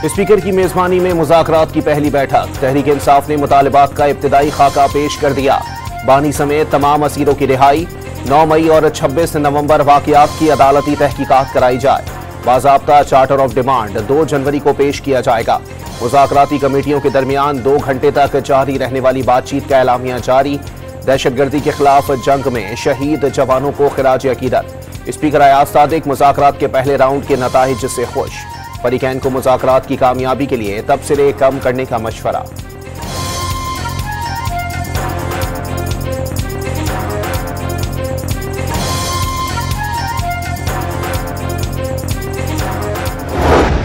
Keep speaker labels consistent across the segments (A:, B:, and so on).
A: Speaker की मेजबानी में मुज़ाकरात की पहली बैठक। तहरीक इंसाफ ने मुतालिबात का इब्तिदाई खाका पेश कर दिया। बानी समेत तमाम असीरों की रिहाई, 9 मई और 26 नवंबर वाक़ियात की अदालती तहकीकात कराई जाए। बाज़ाब्ता चार्टर ऑफ डिमांड 2 जनवरी को पेश किया जाएगा। मुज़ाकराती कमेटियों के दरमियान 2 घंटे तक जारी रहने वाली बातचीत का एलामिया जारी। दहशतगर्दी के खिलाफ जंग में शहीद जवानों को खिराज अकीदत। स्पीकर अयाज सादिक मुज़ाकरात के पहले राउंड के नताइज से खुश। फरीकैन को मुज़ाकरात की कामयाबी के लिए तबसरे कम करने का मशवरा।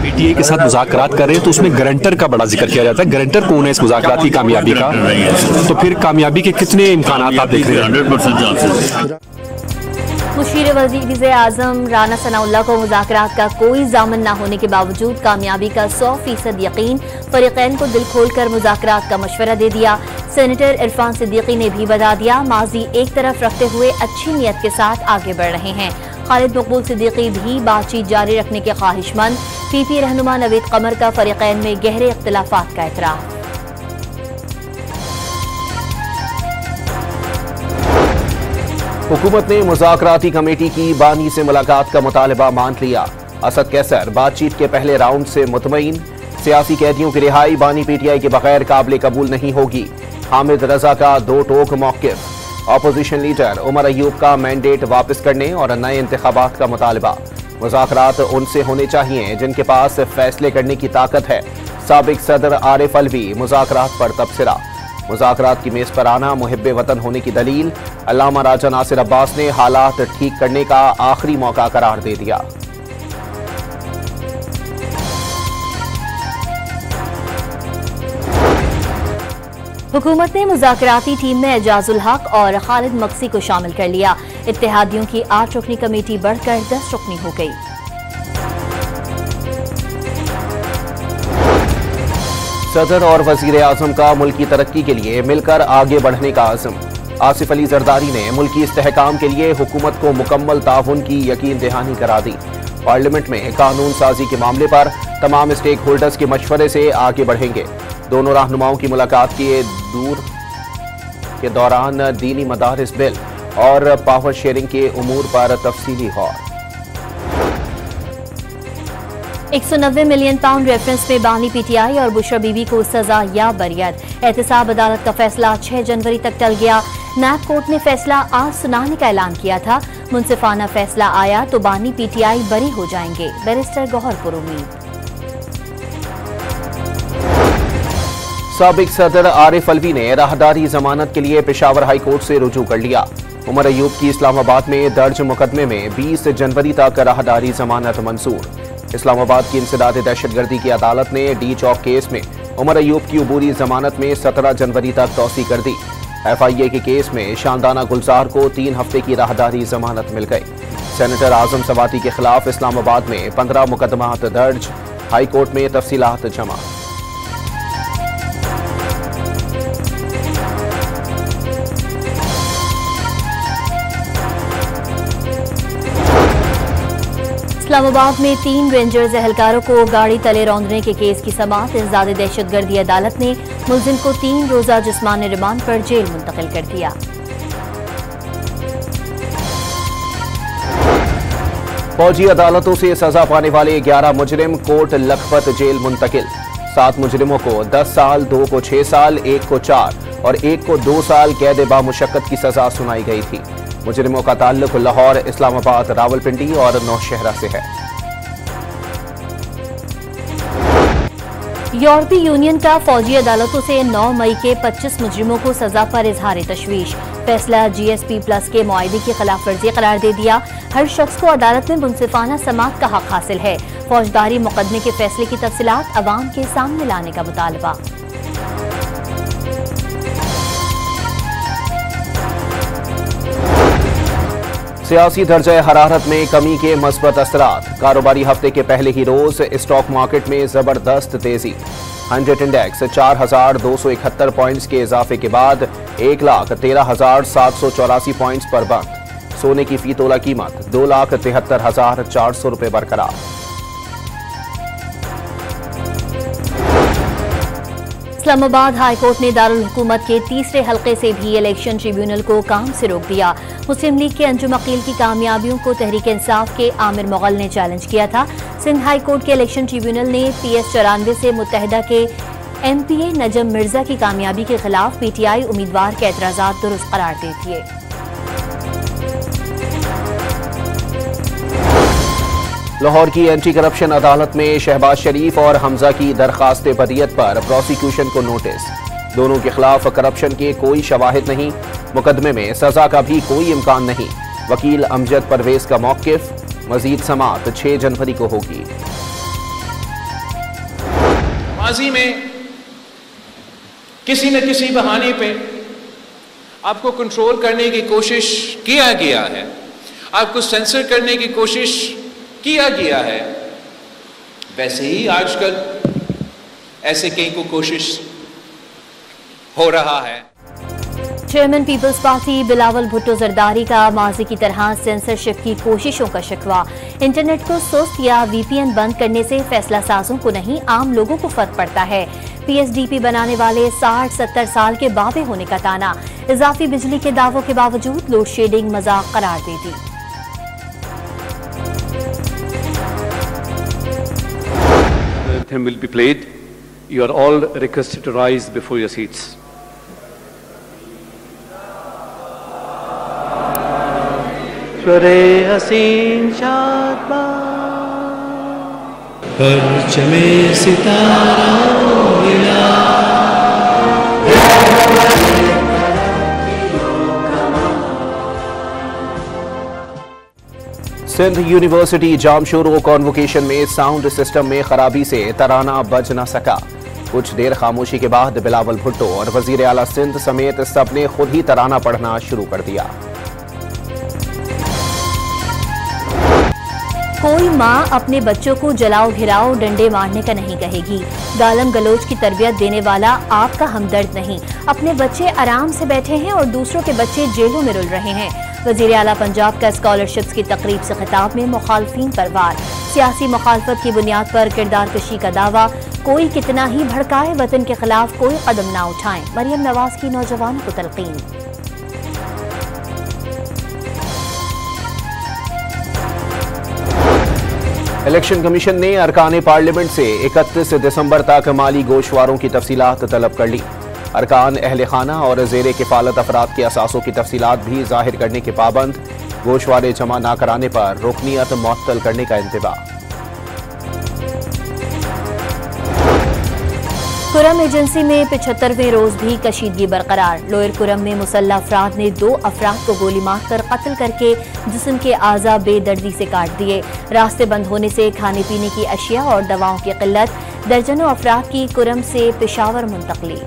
B: पीटीआई के साथ मुज़ाकरात कर रहे हैं तो उसमें गारंटर का बड़ा जिक्र किया जाता है। गारंटर कौन है इस मुज़ाकरात की कामयाबी का? तो फिर कामयाबी के कितने इम्कान आप देख रहे हैं?
C: 100% चांसेस।
D: मुशीर वज़ीर आज़म राना सनाउल्लाह को मुज़ाकरात का कोई ज़ामन न होने के बावजूद कामयाबी का 100% यकीन। फरीकैन को दिल खोलकर मुज़ाकरात का मशवरा दे दिया। सेनेटर इरफान सिद्दीकी ने भी बता दिया, माजी एक तरफ रखते हुए अच्छी नीयत के साथ आगे बढ़ रहे हैं। खालिद मकबूल सिद्दीकी भी बातचीत जारी रखने के ख्वाहिशमंद। पीपी रहनुमा नवीद कमर का फरीकैन में गहरे इख्तिलाफात का एतराफ़।
A: हुकूमत ने मुज़ाकराती कमेटी की बानी से मुलाकात का मुतालबा मान लिया। असद कैसर बातचीत के पहले राउंड से मुतमईन। सियासी कैदियों की रिहाई बानी पीटीआई के बगैर काबिल कबूल नहीं होगी। हामिद रजा का 2 टोक मौक़िफ़। अपोजिशन लीडर उमर अयूब का मैंडेट वापस करने और नए इंतखाबात का मुतालबा। मुज़ाकरात उनसे होने चाहिए जिनके पास फैसले करने की ताकत है। साबिक सदर आरिफ अलवी मुज़ाकरात पर तबसरा। मुज़ाकरात की मेज़ पर आना मुहिब्बे वतन होने की दलील। अल्लामा राजा नासिर अब्बास ने हालात ठीक करने का आखिरी मौका करार दे दिया।
D: हुकूमत ने मुज़ाकराती टीम में एजाजुल हक और खालिद मक्सी को शामिल कर लिया। इत्तेहादियों की 8 रुकनी कमेटी बढ़कर 10 रुकनी हो गई।
A: सदर और वजीर आजम का मुल्की तरक्की के लिए मिलकर आगे बढ़ने का आज़म। आसिफ अली जरदारी ने मुल्की इस्तेहकाम के लिए हुकूमत को मुकम्मल ताउन की यकीन दहानी करा दी। पार्लियामेंट में कानून साजी के मामले पर तमाम स्टेक होल्डर्स के मशवरे से आगे बढ़ेंगे। दोनों रहनुमाओं की मुलाकात के दौरान दीनी मदारिस बिल और पावर शेयरिंग के उमूर पर तफसीली गौर।
D: 190 मिलियन पाउंड रेफरेंस में बानी पीटीआई और बुशरा बीबी को सजा या बरियत। एहतसाब अदालत का फैसला 6 जनवरी तक टल गया। नैब कोर्ट ने फैसला आज सुनाने का ऐलान किया था। मुनसिफाना फैसला आया तो बानी पीटीआई बरी हो जाएंगे। बैरिस्टर गौहर पुरुमीद।
A: साबिक सदर आरिफ अलवी ने राहदारी जमानत के लिए पेशावर हाई कोर्ट से रुजू कर लिया। उमर अयूब की इस्लामाबाद में दर्ज मुकदमे में 20 जनवरी तक राहदारी जमानत मंजूर। इस्लामाबाद की इंसदाद दहशतगर्दी की अदालत ने डी चौक केस में उमर अयूब की उबूरी जमानत में 17 जनवरी तक तौसी कर दी। FIA के केस में शानदाना गुलजार को 3 हफ्ते की राहदारी जमानत मिल गई। सेनेटर आजम सवाती के खिलाफ इस्लामाबाद में 15 मुकदमात दर्ज। हाई कोर्ट में तफसीलात जमा।
D: इस्लामाबाद में 3 रेंजर्स एहलकारों को गाड़ी तले रौंदने के केस की समाअत। इंसदाद दहशतगर्दी अदालत ने मुलजिम को 3 रोजा जिस्मानी रिमांड पर जेल मुंतकिल कर दिया।
A: फौजी अदालतों से सजा पाने वाले 11 मुजरिम कोट लखपत जेल मुंतकिल। 7 मुजरिमों को 10 साल, 2 को 6 साल, 1 को 4 और 1 को 2 साल कैद बामुशक्कत की सजा सुनाई गई थी। मुजरिमों का ताल्लुक लाहौर, इस्लामाबाद, रावलपिंडी और नौशहरा से है।
D: यूरोपीय यूनियन का फौजी अदालतों से 9 मई के 25 मुजरिमों को सजा पर इजहार तशवीश। फैसला GSP+ के मुआहदे की खिलाफ वर्जी करार दे दिया। हर शख्स को अदालत में मुनसिफाना समाअत का हक हासिल है। फौजदारी मुकदमे के फैसले की तफसीलात अवाम के सामने लाने का मुतालबा।
A: सियासी दर्जा हरारत में कमी के मस्बत असरात। कारोबारी हफ्ते के पहले ही रोज स्टॉक मार्केट में जबरदस्त तेजी। 100 इंडेक्स 4,271 पॉइंट्स के इजाफे के बाद 1,13,784 पॉइंट्स पर बंद। सोने की फी तोला कीमत 2,73,400 रुपए बरकरार।
D: इस्लामाबाद हाई कोर्ट ने दारुल हुकूमत के तीसरे हल्के से भी इलेक्शन ट्रिब्यूनल को काम से रोक दिया। मुस्लिम लीग के अंजुम अकील की कामयाबियों को तहरीक इंसाफ के आमिर मुगल ने चैलेंज किया था। सिंध हाई कोर्ट के इलेक्शन ट्रिब्यूनल ने PS 94 से मुत्तहिदा के MPA नजम मिर्जा की कामयाबी के खिलाफ PTI उम्मीदवार के एतराजात दुरुस्त करार दे दिए।
A: लाहौर की एंटी करप्शन अदालत में शहबाज शरीफ और हमजा की दरखास्त बदियत पर प्रोसिक्यूशन को नोटिस। दोनों के खिलाफ करप्शन के कोई शवाहिद नहीं, मुकदमे में सजा का भी कोई इम्कान नहीं। वकील अमजद परवेज का मौकिफ, मजीद समाअत 6 जनवरी को होगी।
C: माजी में किसी न किसी बहाने पे आपको कंट्रोल करने की कोशिश किया गया है, आपको सेंसर करने की कोशिश किया गया है। वैसे ही आजकल ऐसे कई को कोशिश हो रहा है।
D: चेयरमैन पीपल्स पार्टी बिलावल भुट्टो जरदारी का माजी की तरह सेंसरशिप की कोशिशों का शिकवा। इंटरनेट को सुस्त या VPN बंद करने से फैसला साजों को नहीं, आम लोगों को फर्क पड़ता है। PSDP बनाने वाले 60-70 साल के बाबे होने का ताना। इजाफी बिजली के दावों के बावजूद लोड शेडिंग मजाक करार दे दी।
E: Anthem will be played. You are all requested to rise before your seats.
F: स्वरे हसीन शादबा परचमे सितारा मिला।
A: सिंध यूनिवर्सिटी जामशोरो कॉन्वोकेशन में साउंड सिस्टम में खराबी से तराना बज न सका। कुछ देर खामोशी के बाद बिलावल भुट्टो और वजीर आला सिंध समेत सबने खुद ही तराना पढ़ना शुरू कर दिया।
D: कोई माँ अपने बच्चों को जलाओ घिराओ डंडे मारने का नहीं कहेगी। गालम गलोच की तरबियत देने वाला आपका हमदर्द नहीं। अपने बच्चे आराम से बैठे हैं और दूसरों के बच्चे जेलों में रुल रहे हैं। वजीर आला पंजाब का स्कॉलरशिप्स की तकरीब से खिताब में मुखालफीन पर वार। सियासी मुखालफत की बुनियाद पर किरदार कशी का दावा। कोई कितना ही भड़काए, वतन के खिलाफ कोई कदम ना उठाएं। मरियम नवाज की नौजवानों को तलकीन।
A: इलेक्शन कमीशन ने अरकान पार्लियामेंट से 31 दिसंबर तक माली गोशवारों की तफसीलात तलब कर ली। अरकान अहले खाना और ज़ेरे किफ़ालत अफराद के असासों की तफसीलात भी जाहिर करने के पाबंद। गोशवारे जमा न कराने पर रुकनियत मुअत्तल करने का इंतबाह।
D: कुरम एजेंसी में 75वें रोज भी कशीदगी बरकरार। लोअर कुरम में मुसल्लह अफराद ने 2 अफराद को गोली मारकर कत्ल करके जिस्म के आज़ा बेदर्दी से काट दिए। रास्ते बंद होने से खाने पीने की अशिया और दवाओं की किल्लत। दर्जनों अफराद की कुरम से पेशावर मुंतकली।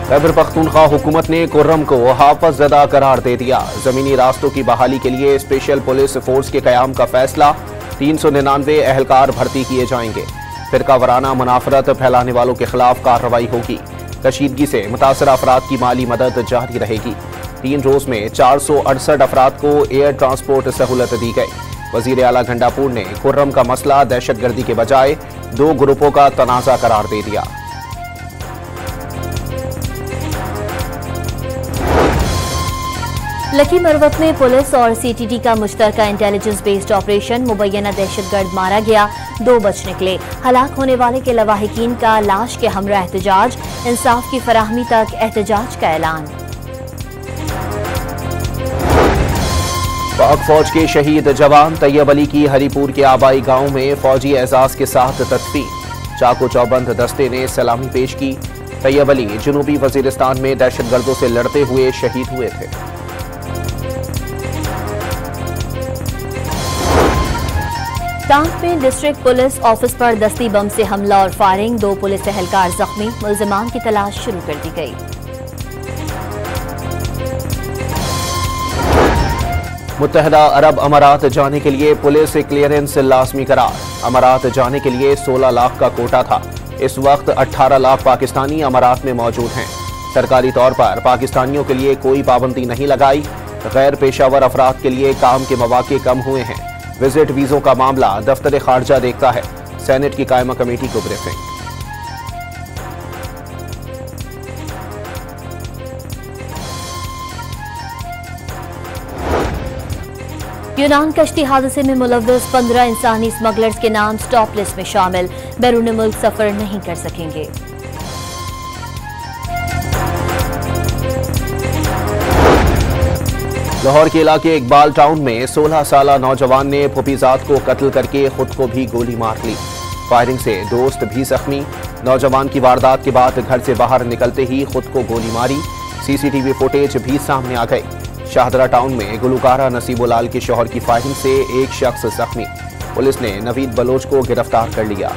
A: खैबर पख्तूनख्वा हुकूमत ने कुर्रम को हाफज ज़दा करार दे दिया। जमीनी रास्तों की बहाली के लिए स्पेशल पुलिस फोर्स के कयाम का फैसला। 399 अहलकार भर्ती किए जाएंगे। फिरका वराना मुनाफरत फैलाने वालों के खिलाफ कार्रवाई होगी। कशीदगी से मुतासरा अफराद की माली मदद जारी रहेगी। 3 रोज में 468 अफराद को एयर ट्रांसपोर्ट सहूलत दी गई। वजीर आला घंडापुर ने कुर्रम का मसला दहशतगर्दी के बजाय 2 ग्रुपों का तनाज़ा करार दे दिया।
D: लकी मरवत में पुलिस और CTT का मुश्तरका इंटेलिजेंस बेस्ड ऑपरेशन। मुबैना दहशतगर्द मारा गया, 2 बच निकले। हलाक होने वाले के लवाहिकीन का लाश के हमरा एहतजाज। इंसाफ की फराहमी तक एहतजाज का ऐलान।
A: पाक फौज के शहीद जवान तैयब अली की हरीपुर के आबाई गांव में फौजी एजाज के साथ तदफीन। चाको चौबंद दस्ते ने सलामी पेश की। तैयब अली जनूबी वजीरिस्तान में दहशतगर्दों से लड़ते हुए शहीद हुए थे।
D: टांग में डिस्ट्रिक्ट पुलिस ऑफिस पर दस्ती बम से हमला और फायरिंग। 2 पुलिस एहलकार जख्मी। मुल्जिमान की तलाश शुरू कर दी गई।
A: मुत्तहदा अरब अमारात जाने के लिए पुलिस क्लियरेंस लाजमी करार। अमारात जाने के लिए 16 लाख का कोटा था। इस वक्त 18 लाख पाकिस्तानी अमारात में मौजूद हैं। सरकारी तौर पर पाकिस्तानियों के लिए कोई पाबंदी नहीं लगाई। गैर पेशावर अफराद के लिए काम के मौके कम हुए हैं। विजिट वीजों का मामला दफ्तर खारजा देखता है। सेनेट की कायमा कमेटी को ब्रीफिंग।
D: यूनान कश्ती हादसे में मुलव्वस 15 इंसानी स्मगलर्स के नाम स्टॉप लिस्ट में शामिल, बैरून मुल्क सफर नहीं कर सकेंगे।
A: लाहौर के इलाके इकबाल टाउन में 16 साला नौजवान ने फुफीजात को कत्ल करके खुद को भी गोली मार ली। फायरिंग से दोस्त भी जख्मी। नौजवान की वारदात के बाद घर से बाहर निकलते ही खुद को गोली मारी। सीसीटीवी फुटेज भी सामने आ गई। शाहदरा टाउन में गुलकारा नसीबुलाल के शौहर की फायरिंग से एक शख्स जख्मी। पुलिस ने नवीद बलोच को गिरफ्तार कर लिया।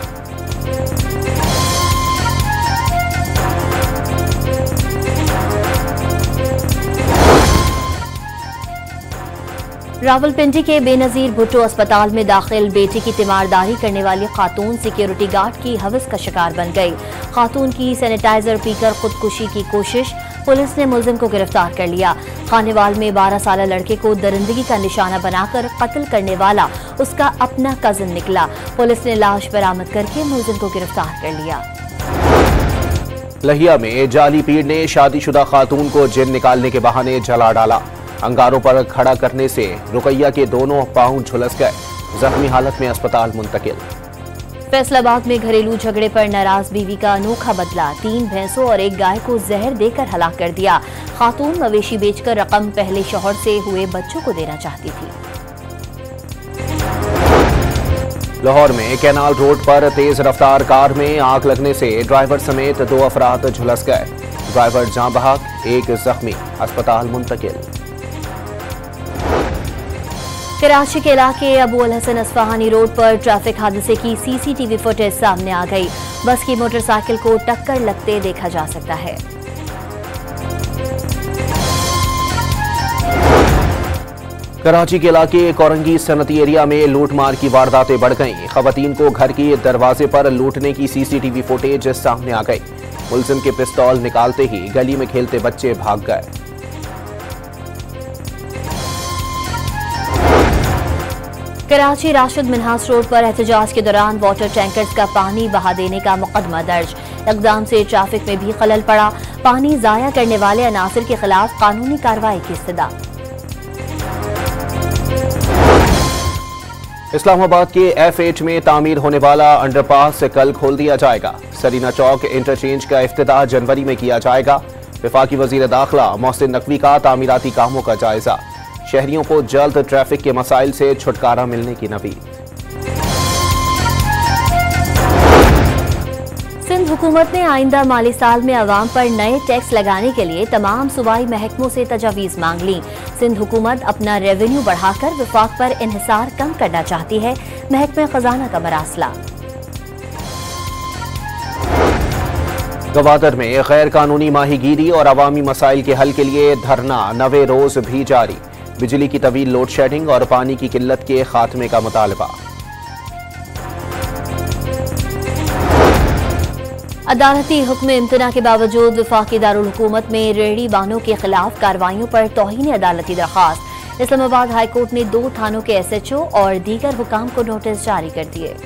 D: रावलपिंडी के बेनजीर भुट्टो अस्पताल में दाखिल बेटी की तीमारदारी करने वाली खातून सिक्योरिटी गार्ड की हवस का शिकार बन गई। खातून की सैनिटाइजर पीकर खुदकुशी की कोशिश। पुलिस ने मुलजिम को गिरफ्तार कर लिया। खानेवाल में 12 साला लड़के को दरिंदगी का निशाना बनाकर कत्ल करने वाला उसका अपना कजन निकला। पुलिस ने लाश बरामद करके मुलजिम को गिरफ्तार कर लिया।
A: लहिया में जाली पीड़ ने शादीशुदा खातून को जिन निकालने के बहाने जला डाला। अंगारों पर खड़ा करने से रुकैया के दोनों पांव झुलस गए। जख्मी हालत में अस्पताल मुंतकिल।
D: फैसलाबाद में घरेलू झगड़े पर नाराज बीवी का अनोखा बदला। 3 भैंसों और 1 गाय को जहर देकर हलाक कर दिया। खातून मवेशी बेचकर रकम पहले शौहर से हुए बच्चों को देना चाहती थी।
A: लाहौर में कैनाल रोड पर तेज रफ्तार कार में आग लगने से ड्राइवर समेत 2 अफराद झुलस गए। ड्राइवर जाँ बहक, 1 जख्मी। अस्पताल मुंतकिल।
D: कराची के इलाके अबू अल हसन अस्फहानी रोड पर ट्रैफिक हादसे की सीसीटीवी फुटेज सामने आ गई। बस की मोटरसाइकिल को टक्कर लगते देखा जा सकता है।
A: कराची के इलाके कोरंगी सनती एरिया में लूटमार की वारदातें बढ़ गईं। खवातीन को घर के दरवाजे पर लूटने की सीसीटीवी फुटेज सामने आ गई। मुलजिम के पिस्तौल निकालते ही गली में खेलते बच्चे भाग गए।
D: कराची राशिद मिन्हास रोड पर एहतजाज के दौरान वाटर टैंकर्स का पानी बहा देने का मुकदमा दर्ज। इक़दाम से ट्रैफिक में भी खलल पड़ा। पानी जाया करने वाले अनासिर के खिलाफ कानूनी कार्रवाई की इस्तदा।
A: इस्लामाबाद के F8 में तामीर होने वाला अंडरपास कल खोल दिया जाएगा। सरीना चौक इंटरचेंज का इफ्तिताह जनवरी में किया जाएगा। वफाकी वजीर दाखिला मोहसिन नकवी का तामीराती कामों का जायजा। शहरियों को जल्द ट्रैफिक के मसाइल से छुटकारा मिलने की नवीद।
D: सिंध हुकूमत ने आइंदा माली साल में अवाम पर नए टैक्स लगाने के लिए तमाम सूबाई महकमों से तजावीज़ मांग ली। सिंध हुकूमत अपना रेवेन्यू बढ़ाकर वफाक पर इन्हिसार कम करना चाहती है। महकमे खजाना का मरासला।
A: गवादर में गैर कानूनी माहीगीरी और अवामी मसाइल के हल के लिए धरना 9वें रोज भी जारी। बिजली की तवील लोड शेडिंग और पानी की किल्लत के खात्मे का मुतालबा।
D: अदालती हुक्म इम्तना के बावजूद वफाकी दारुल हुकूमत में रेहड़ी बानों के खिलाफ कार्रवाइयों पर तौहीन अदालती दरख्वास्त। इस्लामाबाद हाई कोर्ट ने 2 थानों के SHO और दीगर हुकाम को नोटिस जारी कर दिए।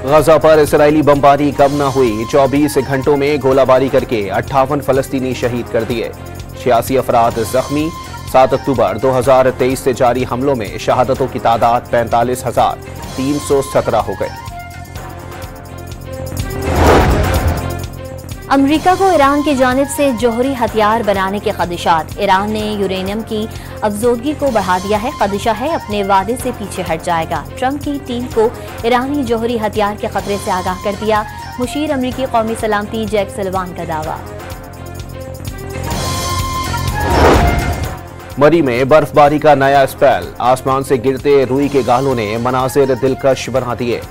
A: गजा पर इसराइली बमबारी कम न हुई। 24 घंटों में गोलाबारी करके 58 फलस्तीनी शहीद कर दिए। 86 अफराद जख्मी। 7 अक्टूबर 2023 से जारी हमलों में शहादतों की तादाद 45,317 हो गई।
D: अमरीका को ईरान की जानिब से जौहरी हथियार बनाने के खदशात। ईरान ने यूरेनियम की अफजोदगी को बढ़ा दिया है। खदशा है अपने वादे से पीछे हट जाएगा। ट्रंप की टीम को ईरानी जौहरी हथियार के खतरे से आगाह कर दिया। मुशीर अमरीकी कौमी सलामती जैक सल्वान का दावा।
A: मरी में बर्फबारी का नया स्पेल। आसमान से गिरते रुई के गालों ने मनाजिर दिलकश बना दिए।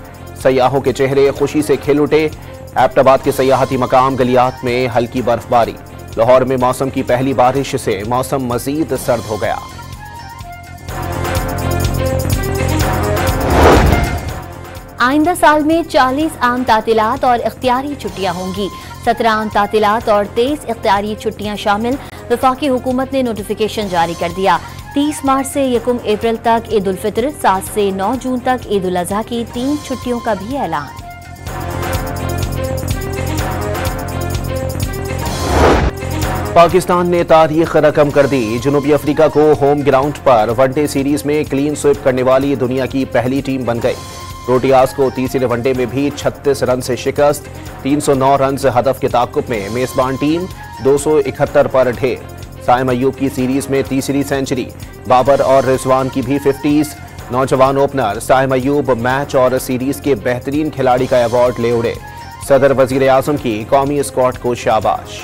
A: सयाहों के चेहरे खुशी से खिल उठे। एबटाबाद के सयाहती मकाम गलियात में हल्की बर्फबारी। लाहौर में मौसम की पहली बारिश से मौसम मजीद सर्द हो गया।
D: आइंदा साल में 40 आम तातीलात और इख्तियारी छुट्टियां होंगी। 17 आम तातीलात और 23 इख्तियारी छुट्टियां शामिल। वफाकी हुकूमत ने नोटिफिकेशन जारी कर दिया। 30 मार्च से 1 अप्रैल तक ईद उल फितर, 7 से 9 जून तक ईद उल अजहा की 3 छुट्टियों का भी ऐलान।
A: पाकिस्तान ने तारीख रकम कर दी। जनूबी अफ्रीका को होम ग्राउंड पर वनडे सीरीज में क्लीन स्वीप करने वाली दुनिया की पहली टीम बन गई। प्रोटियाज को तीसरे वनडे में भी 36 रन से शिकस्त। 309 रन हदफ के ताकुब में मेजबान टीम 271 पर ढेर। साइम अयूब की सीरीज में तीसरी सेंचुरी। बाबर और रिजवान की भी 50s। नौजवान ओपनर साइम अयूब मैच और सीरीज के बेहतरीन खिलाड़ी का अवार्ड ले उड़े। सदर वजीर आजम की कौमी स्क्वाड को शाबाश।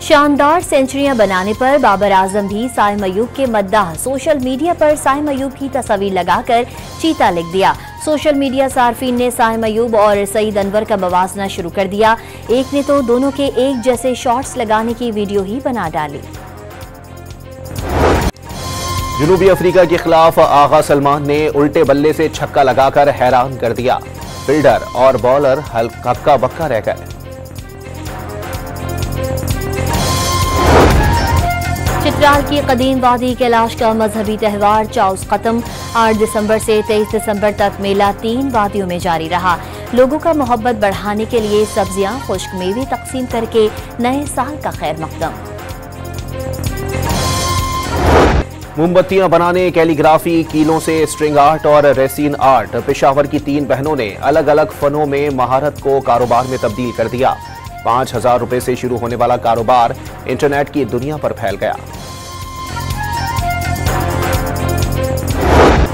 D: शानदार सेंचुरियां बनाने पर बाबर आजम भी साइम अयूब के मद्दाह। सोशल मीडिया पर साइम अयूब की तस्वीर लगाकर चीता लिख दिया। सोशल मीडिया सार्फिन ने साइम अयूब और सईद अनवर का मवाजना शुरू कर दिया। एक ने तो दोनों के एक जैसे शॉट्स लगाने की वीडियो ही बना डाली।
A: जनूबी अफ्रीका के खिलाफ आगा सलमान ने उल्टे बल्ले से छक्का लगाकर हैरान कर दिया। फील्डर और बॉलर हक्का बक्का रह गए।
D: चित्राल की कदीम वादी कैलाश का मजहबी त्यौहार चाउस खत्म। 8 दिसंबर से 23 दिसंबर तक मेला 3 वादियों में जारी रहा। लोगों का मोहब्बत बढ़ाने के लिए सब्जियां खुश्क मेवे तकसीम करके नए साल का खैर मकदम।
A: मोमबत्तियां बनाने, कैलीग्राफी, कीलों से स्ट्रिंग आर्ट और रेसिन आर्ट। पेशावर की 3 बहनों ने अलग अलग फनों में महारत को कारोबार में तब्दील कर दिया। 5,000 रुपए से शुरू होने वाला कारोबार इंटरनेट की दुनिया पर फैल गया।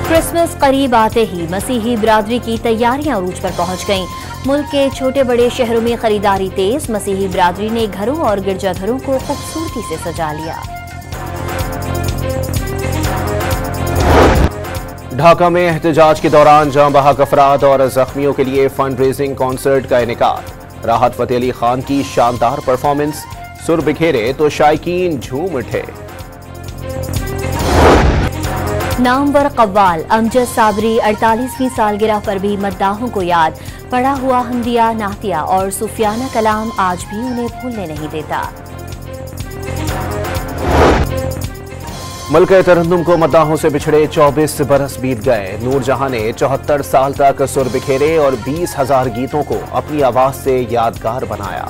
D: क्रिसमस करीब आते ही मसीही बिरादरी की तैयारियां अरूज पर पहुंच गईं। मुल्क के छोटे बड़े शहरों में खरीदारी तेज। मसीही बिरादरी ने घरों और गिरजाघरों को खूबसूरती से सजा लिया।
A: ढाका में एहतजाज के दौरान जाँ बहक अफराद और जख्मियों के लिए फंड रेजिंग कॉन्सर्ट का इनेकाद। राहत फतेह अली खान की शानदार परफॉर्मेंस। सुर बिखेरे तो शायकीन झूम उठे।
D: नामवर कव्वाल अमजद साबरी 48वीं सालगिरह पर भी मद्दाहों को याद। पढ़ा हुआ हम्दिया, नातिया और सुफियाना कलाम आज भी उन्हें भूलने नहीं देता।
A: मुल्क तरन्नुम को मद्दाहों से बिछड़े 24 बरस बीत गए। नूरजहां ने 74 साल तक सुर बिखेरे और 20,000 गीतों को अपनी आवाज से यादगार बनाया।